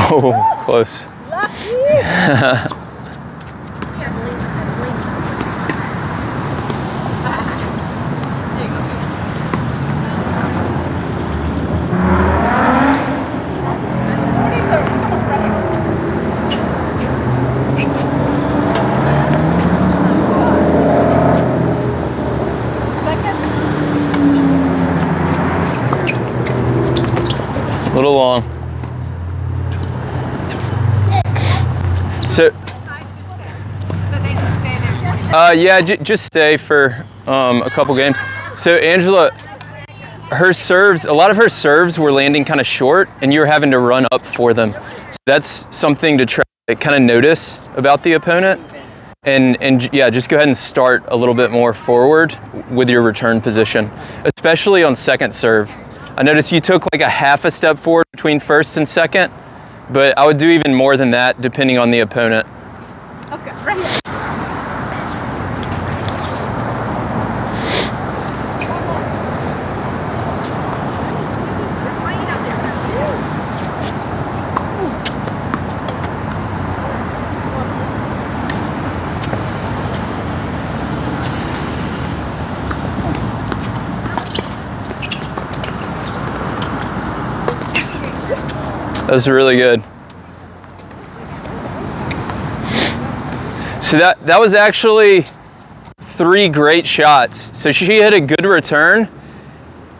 Oh, close. A little long. So yeah, just stay for a couple games. So Angela, her serves, a lot of her serves were landing kind of short, and you were having to run up for them. So that's something to try to kind of notice about the opponent. And yeah, just go ahead and start a little bit more forward with your return position, especially on second serve. I noticed you took like a half a step forward between first and second, but I would do even more than that depending on the opponent. Okay, right here. That was really good. So that was actually 3 great shots. So she hit a good return,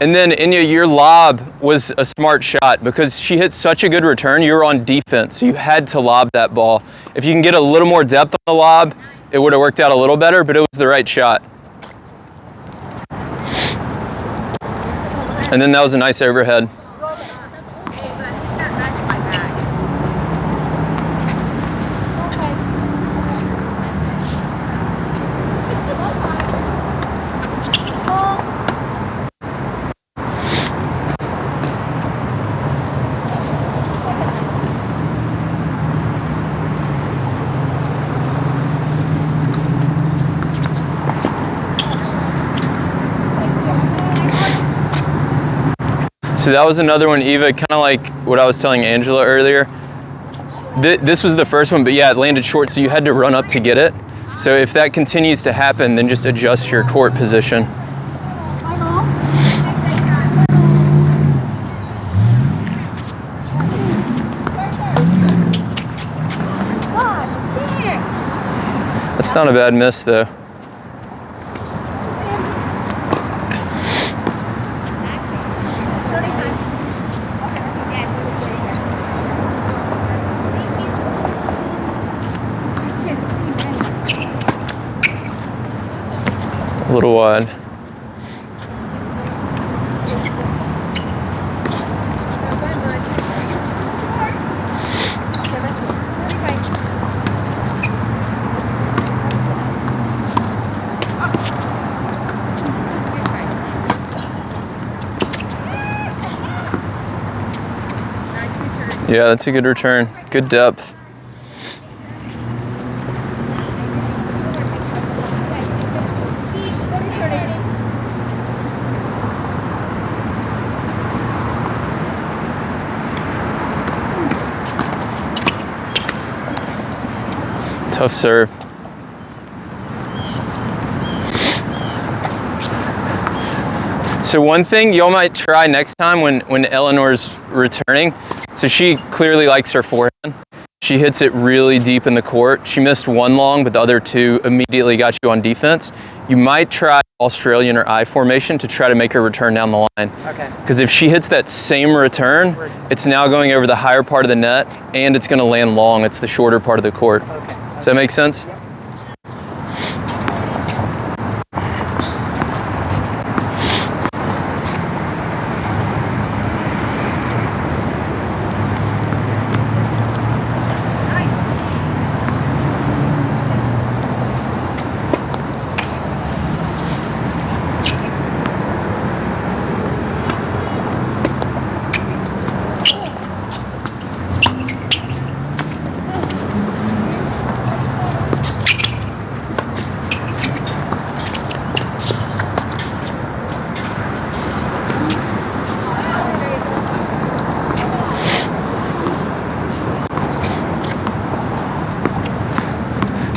and then Enya, your lob was a smart shot because she hit such a good return. You were on defense, so you had to lob that ball. If you can get a little more depth on the lob, it would have worked out a little better, but it was the right shot. And then that was a nice overhead. So that was another one, Eva, kind of like what I was telling Angela earlier. This was the first one, but yeah, it landed short, so you had to run up to get it. So if that continues to happen, then just adjust your court position. That's not a bad miss, though. A little wide. Yeah, that's a good return. Good depth. Tough serve. So one thing y'all might try next time when Eleanor's returning, so she clearly likes her forehand. She hits it really deep in the court. She missed one long, but the other 2 immediately got you on defense. You might try Australian or I formation to try to make her return down the line. Okay. Because if she hits that same return, it's now going over the higher part of the net, and it's going to land long. It's the shorter part of the court. Okay. Does that make sense? Yep.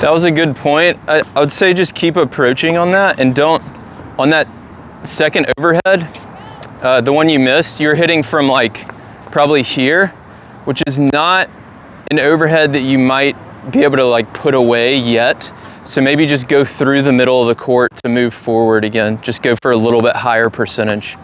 That was a good point. I would say just keep approaching on that, and don't, on that second overhead, the one you missed, you're hitting from like probably here, which is not an overhead that you might be able to like put away yet. So maybe just go through the middle of the court to move forward again. Just go for a little bit higher percentage.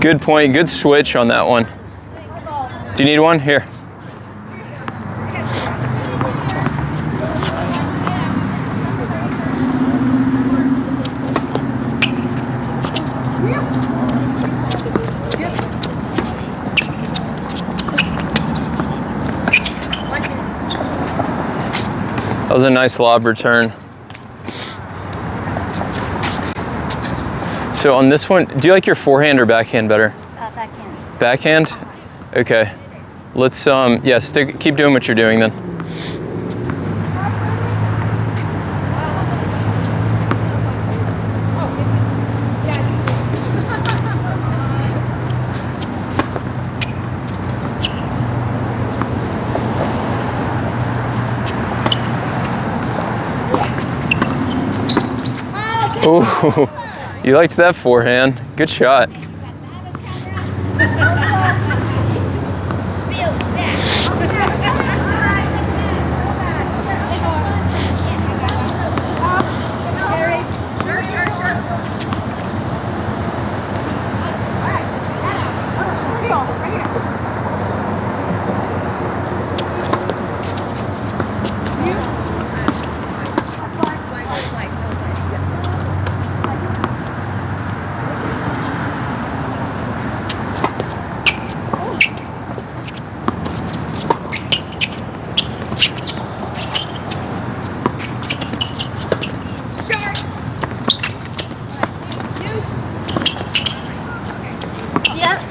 Good point, good switch on that one. Do you need one? Here. That was a nice lob return. So on this one, do you like your forehand or backhand better? Backhand. Backhand? Okay. Let's, yeah, keep doing what you're doing then. Oh, you liked that forehand. Good shot.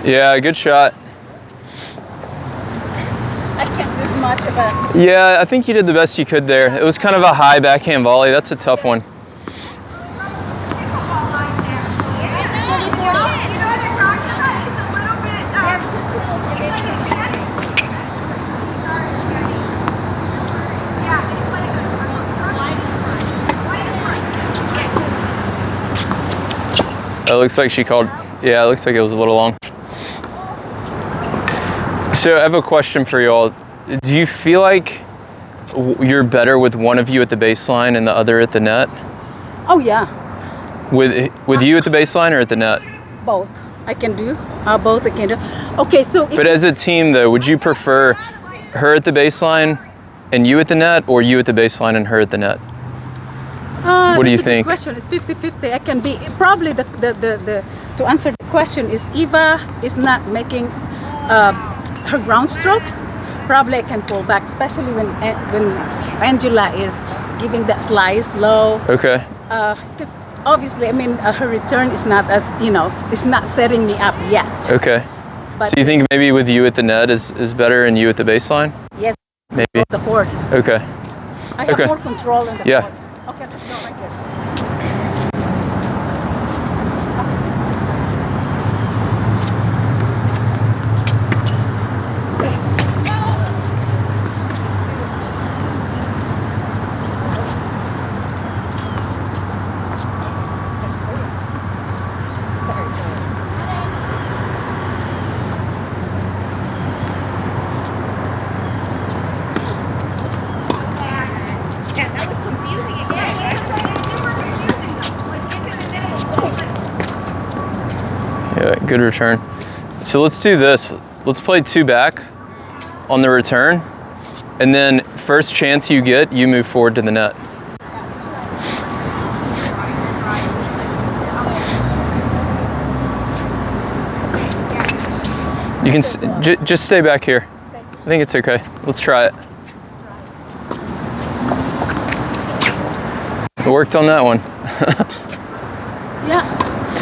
Yeah, good shot. I can't do much of it. Yeah, I think you did the best you could there. It was kind of a high backhand volley. That's a tough one. It looks like she called. Yeah, it looks like it was a little long. So I have a question for you all. Do you feel like you're better with one of you at the baseline and the other at the net? Oh yeah. With you at the baseline or at the net? Both. I can do. Both I can do. Okay, so. But as a team though, would you prefer her at the baseline and you at the net, or you at the baseline and her at the net? What do you think? That's a good question. It's 50-50. I can be probably the to answer the question is Eva is not making her ground strokes. Probably I can pull back, especially when Angela is giving that slice low. Okay. Because obviously, I mean, her return is not as it's not setting me up yet. Okay. But so you think maybe with you at the net is better and you at the baseline? Yes. Maybe. The court. Okay. I have more control in the yeah. court. Okay, let's go right here. Yeah, good return. So let's do this. Let's play 2 back on the return, and then first chance you get, you move forward to the net. You can just stay back here. I think it's okay. Let's try it. It worked on that one. Yeah.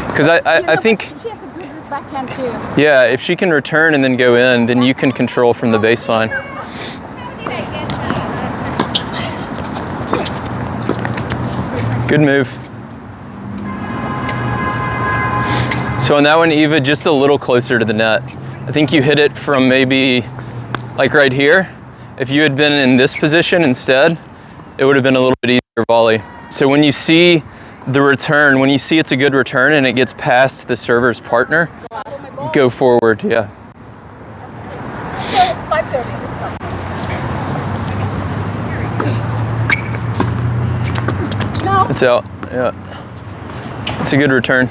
Because I think, she has a good backhand too. yeah, if she can return and then go in, then you can control from the baseline. Good move. So on that one, Eva, just a little closer to the net. I think you hit it from maybe like right here. If you had been in this position instead, it would have been a little bit easier volley. So when you see the return, when you see it's a good return and it gets past the server's partner, go forward, yeah. 5:30. No. It's out, yeah. It's a good return.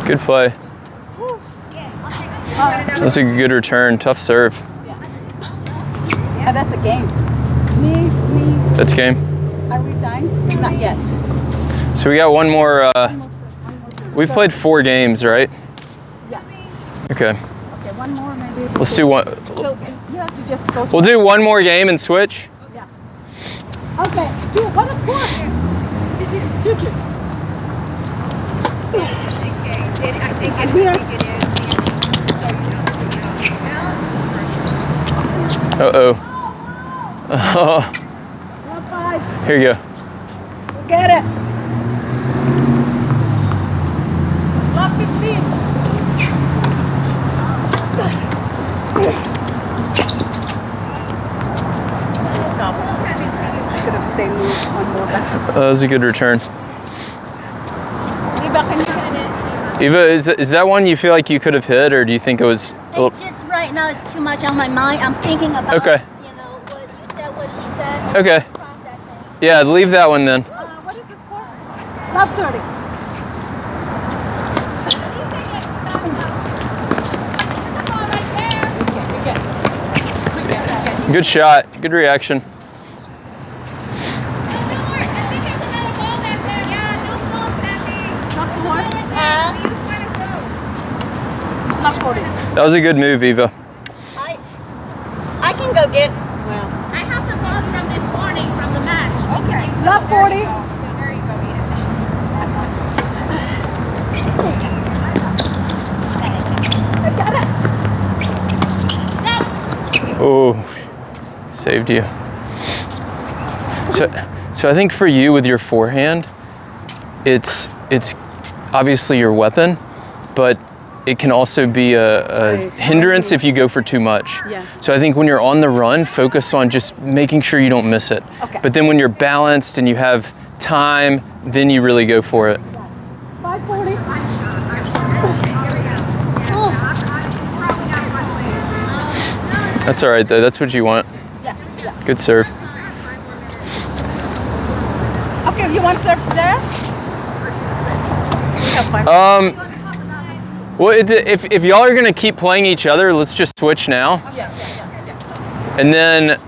Good play. That's a good return. Tough serve. Yeah, that's a game. That's game. Are we done? Not yet. So we got one more. We've played 4 games, right? Yeah. Okay. Okay, one more maybe. Let's do one. So you have to just go. We'll do one more game and switch. Yeah. Okay. What is score? 2-2. I think it is. Uh-oh. Oh. Here you go. Get it. Lot 15. I should have stayed moved one more back. That was a good return. Eva, can you hit it? Eva, is that one you feel like you could have hit, or do you think it was? It's just right now it's too much on my mind. I'm thinking about Okay. you know what you said, what she said. Okay. Processing. Yeah, leave that one then. What is the score? Lot 30. Good shot. Good reaction. Lot 40. That was a good move, Eva. I can go get. Well, I have the balls from this morning from the match. Okay. Lot 40. I got it. Oh, saved you. So I think for you with your forehand, it's obviously your weapon, but it can also be a hindrance if you go for too much. Yeah. So I think when you're on the run, focus on just making sure you don't miss it. Okay. But then when you're balanced and you have time, then you really go for it. 540. That's all right though. That's what you want. Yeah. Good serve. Okay, you want to serve there? We have 5. Well, if y'all are gonna keep playing each other, let's just switch now. Yeah. And then